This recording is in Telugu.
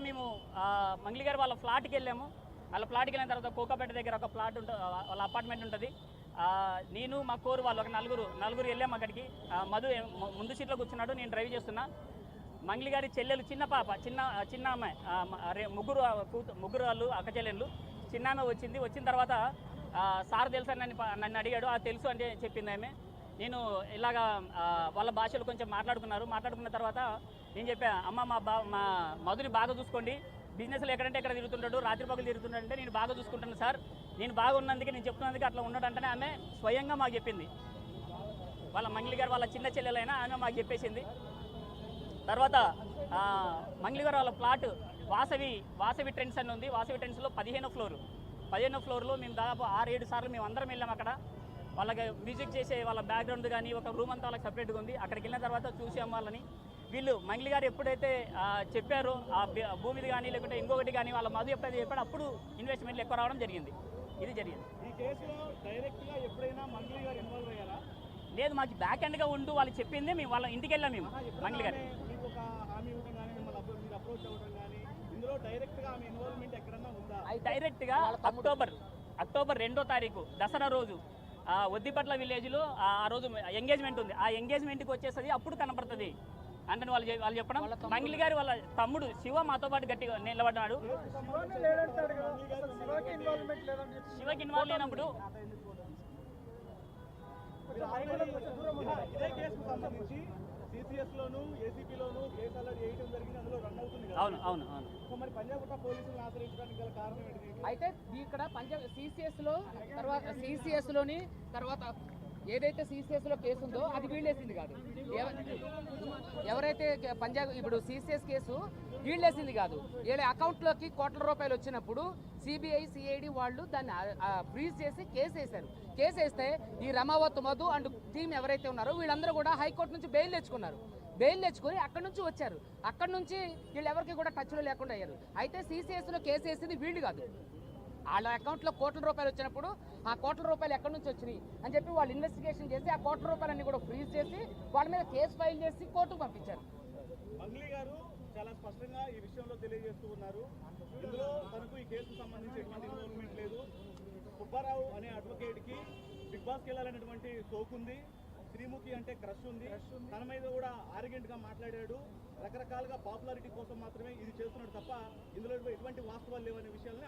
మేము మంగ్లీ గారు వాళ్ళ ఫ్లాట్కి వెళ్ళాము. వాళ్ళ ఫ్లాట్కి వెళ్ళిన తర్వాత కోకాపేట దగ్గర ఒక ఫ్లాట్ ఉంటుంది, వాళ్ళ అపార్ట్మెంట్ ఉంటుంది. నేను మా కోరు వాళ్ళు ఒక నలుగురు వెళ్ళాము అక్కడికి. మధు ముందు సీట్లో కూర్చున్నాడు, నేను డ్రైవ్ చేస్తున్నా. మంగ్లీ గారి చెల్లెలు చిన్న అమ్మాయి, ముగ్గురు వాళ్ళు అక్క చెల్లెళ్ళు. చిన్న ఆమె వచ్చిన తర్వాత సార్ తెలుసా నన్ను అడిగాడు. తెలుసు అంటే చెప్పింది ఆమె. నేను ఇలాగా వాళ్ళ భాషలు కొంచెం మాట్లాడుకున్న తర్వాత నేను చెప్పా, అమ్మ మా మధుని బాగా చూసుకోండి, బిజినెస్లో ఎక్కడంటే ఎక్కడ తిరుగుతుంటాడు, రాత్రి పగలు తిరుగుతుంటాడు అంటే నేను బాగా చూసుకుంటాను సార్, నేను బాగున్నందుకే నేను చెప్తున్నందుకే అట్లా ఉన్నాడంటేనే ఆమె స్వయంగా మాకు చెప్పింది. వాళ్ళ మంగ్లీ గారు వాళ్ళ చిన్న చెల్లెలైనా ఆమె మాకు చెప్పేసింది. తర్వాత మంగ్లీ గారు వాళ్ళ ప్లాట్ వాసవి ట్రెండ్స్ అని ఉంది. వాసవి ట్రెండ్స్లో 15వ ఫ్లోర్లో మేము దాదాపు 6-7 సార్లు మేము అందరం వెళ్ళాం. అక్కడ వాళ్ళకి మ్యూజిక్ చేసే వాళ్ళ బ్యాక్గ్రౌండ్ కానీ ఒక రూమ్ అంతా వాళ్ళకి సపరేట్గా ఉంది. అక్కడికి వెళ్ళిన తర్వాత చూసాం వాళ్ళని. వీళ్ళు మంగ్లీ గారు ఎప్పుడైతే చెప్పారో ఆ భూమిది కానీ లేకుంటే ఇంకొకటి కానీ వాళ్ళ మధు ఎప్పుడైతే చెప్పాడో అప్పుడు ఇన్వెస్ట్మెంట్లు ఎక్కువ రావడం జరిగింది. ఇది జరిగింది. ఈ కేసులో డైరెక్ట్గా ఎప్పుడైనా మంగ్లీ గారు ఇన్వాల్వ్ అయ్యారా? లేదు, మాకు బ్యాక్ ఎండ్గా ఉంటూ వాళ్ళు చెప్పింది మేము వాళ్ళ ఇంటికి వెళ్ళాం. మేము మంగ్లీ గారు మీకు ఒక హామీ ఇవ్వడం కానీ మిమ్మల్ని మీరు అప్రోచ్ అవ్వడం కానీ ఇందులో డైరెక్ట్గా ఆమె ఇన్వాల్వ్మెంట్ ఎక్కడన్నా ఉందా? డైరెక్ట్గా అక్టోబర్ 2వ తారీఖు దసరా రోజు ఒద్దిపట్ల విలేజ్లో ఆ రోజు ఎంగేజ్మెంట్ ఉంది. ఆ ఎంగేజ్మెంట్కి వచ్చేస్తుంది, అప్పుడు కనపడుతుంది అంటే వాళ్ళు చెప్పడం. మంగ్లీ గారి వాళ్ళ తమ్ముడు శివ మాతో పాటు గట్టిగా నిలబడ్డాడు. శివకి ఇన్వాల్వ్ లేనప్పుడు ఇదే కేసుకు సంబంధించి సిసిఎస్ లోను ఏసీపీ లోను కేసు ఆల్రెడీ వేయడం జరిగింది, అందులో రన్ అవుతుంది కదా. అవును. సో మరి పంజాగుట్ట పోలీసులను ఆశ్రయించడానికి గల కారణం ఏంటి? అయితే ఇక్కడ పంజాబ్ సిసిఎస్ లోని తర్వాత ఏదైతే సిసిఎస్ లో కేసు ఉందో అది వీళ్ళేసింది కాదు. ఎవరైతే పంజాబ్ ఇప్పుడు సిసిఎస్ కేసు వీళ్ళేసింది కాదు. వీళ్ళ అకౌంట్లోకి కోట్ల రూపాయలు వచ్చినప్పుడు సిబిఐ సిఐడి వాళ్ళు దాన్ని ఫ్రీజ్ చేసి కేసు వేశారు. కేసు వేస్తే ఈ రమావత్ మధు అండ్ టీం ఎవరైతే ఉన్నారో వీళ్ళందరూ కూడా హైకోర్టు నుంచి బెయిల్ తెచ్చుకున్నారు. బెయిల్ తెచ్చుకొని అక్కడి నుంచి వచ్చారు. అక్కడి నుంచి వీళ్ళు ఎవరికి కూడా టచ్లో లేకుండా అయ్యారు. అయితే సిసిఎస్లో కేసు వేసింది వీళ్ళు కాదు. వాళ్ళ అకౌంట్లో కోట్ల రూపాయలు వచ్చినప్పుడు ఆ కోట్ల రూపాయలు ఎక్కడి నుంచి వచ్చినాయి అని చెప్పి వాళ్ళు ఇన్వెస్టిగేషన్ చేసి ఆ కోట్ల రూపాయలన్నీ కూడా ఫ్రీజ్ చేసి వాళ్ళ మీద కేసు ఫైల్ చేసి కోర్టుకు పంపించారు. మంగ్లీ గారు చాలా స్పష్టంగా ఈ విషయంలో తెలియజేస్తూ ఉన్నారు. ఇందులో తనకు ఈ కేసుకు సంబంధించి ఎటువంటి ఇన్వాల్వ్మెంట్ లేదు. సుబ్బారావు అనే అడ్వకేట్కి బిగ్ బాస్కి వెళ్ళాలనేటువంటి సోకుంది, శ్రీముఖి అంటే క్రష్ ఉంది, తన మీద కూడా ఆర్గ్యుమెంట్గా మాట్లాడాడు. రకరకాలుగా పాపులారిటీ కోసం మాత్రమే ఇది చేస్తున్నాడు తప్ప ఇందులో ఎటువంటి వాస్తవాలు లేవనే విషయాన్ని